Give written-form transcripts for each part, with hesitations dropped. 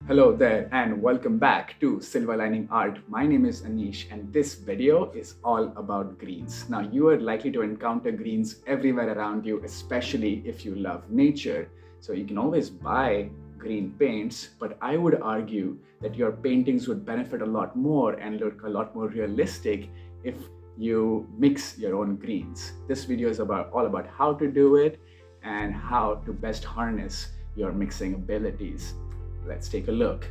Hello there and welcome back to Silver Lining Art. My name is Anish and this video is all about greens. Now you are likely to encounter greens everywhere around you, especially if you love nature. So you can always buy green paints, but I would argue that your paintings would benefit a lot more and look a lot more realistic if you mix your own greens. This video is all about how to do it and how to best harness your mixing abilities. Let's take a look.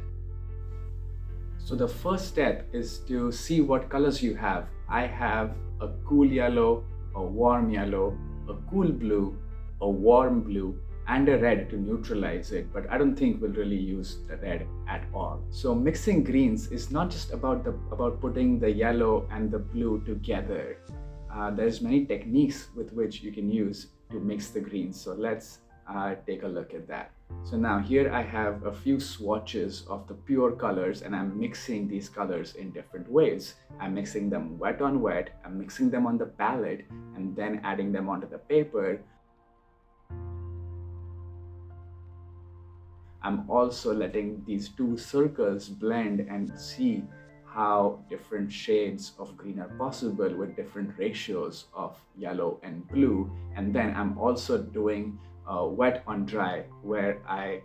So the first step is to see what colors you have. I have a cool yellow, a warm yellow, a cool blue, a warm blue, and a red to neutralize it, but I don't think we'll really use the red at all. So mixing greens is not just about putting the yellow and the blue together. There's many techniques with which you can use to mix the greens. So let's take a look at that. So now here I have a few swatches of the pure colors and I'm mixing these colors in different ways. I'm mixing them wet on wet, I'm mixing them on the palette and then adding them onto the paper. I'm also letting these two circles blend and see how different shades of green are possible with different ratios of yellow and blue. And then I'm also doing wet on dry, where I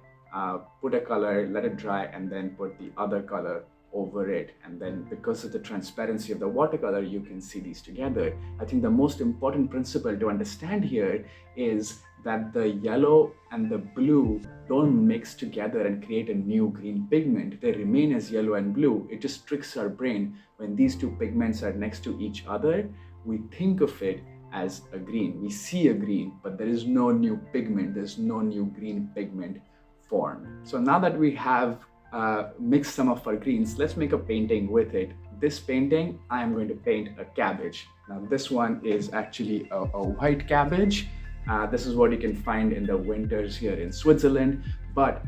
put a color, let it dry, and then put the other color over it. And then because of the transparency of the watercolor, you can see these together. I think the most important principle to understand here is that the yellow and the blue don't mix together and create a new green pigment. They remain as yellow and blue. It just tricks our brain. When these two pigments are next to each other, we think of it as a green. We see a green, but there is no new pigment. There's no new green pigment formed. So now that we have mixed some of our greens, let's make a painting with it. This painting, I am going to paint a cabbage. Now this one is actually a white cabbage. This is what you can find in the winters here in Switzerland, but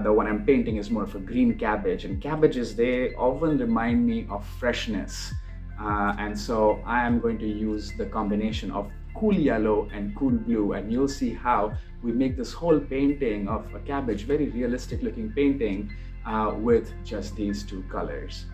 the one I'm painting is more of a green cabbage, and cabbages, they often remind me of freshness. And so I am going to use the combination of cool yellow and cool blue, and you'll see how we make this whole painting of a cabbage, very realistic looking painting with just these two colors.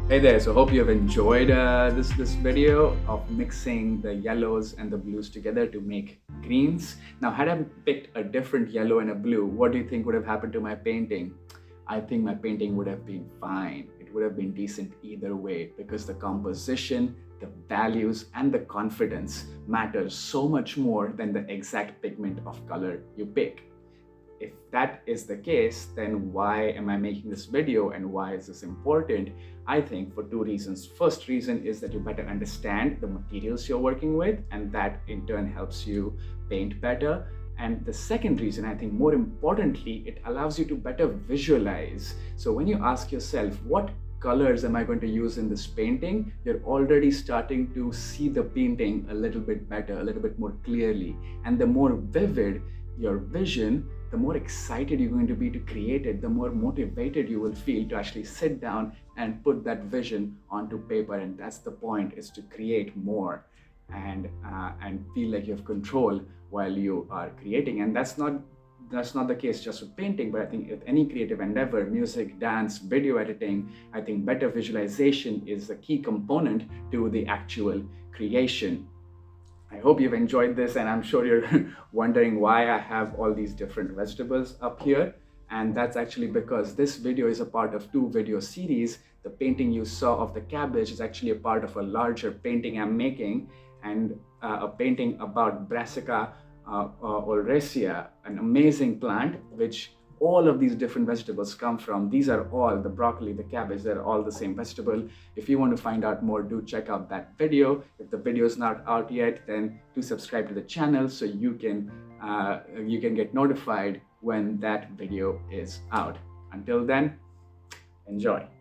Hey there, so hope you have enjoyed this video of mixing the yellows and the blues together to make greens. Now, had I picked a different yellow and a blue, what do you think would have happened to my painting? I think my painting would have been fine. It would have been decent either way, because the composition, the values, and the confidence matters so much more than the exact pigment of color you pick. If that is the case, then why am I making this video and why is this important? I think for two reasons. First reason is that you better understand the materials you're working with, and that in turn helps you paint better. And the second reason, I think more importantly, it allows you to better visualize. So when you ask yourself, what colors am I going to use in this painting, you're already starting to see the painting a little bit better, a little bit more clearly. And the more vivid your vision, the more excited you're going to be to create it, the more motivated you will feel to actually sit down and put that vision onto paper. And that's the point, is to create more and feel like you have control while you are creating. And that's not the case just with painting, but I think with any creative endeavor, music, dance, video editing, I think better visualization is a key component to the actual creation. I hope you've enjoyed this, and I'm sure you're wondering why I have all these different vegetables up here. And that's actually because this video is a part of two video series. The painting you saw of the cabbage is actually a part of a larger painting I'm making, and a painting about Brassica oleracea, an amazing plant which all of these different vegetables come from. These are all, the broccoli, the cabbage, they're all the same vegetable. If you want to find out more, do check out that video. If the video is not out yet, then do subscribe to the channel so you can get notified when that video is out. Until then, enjoy.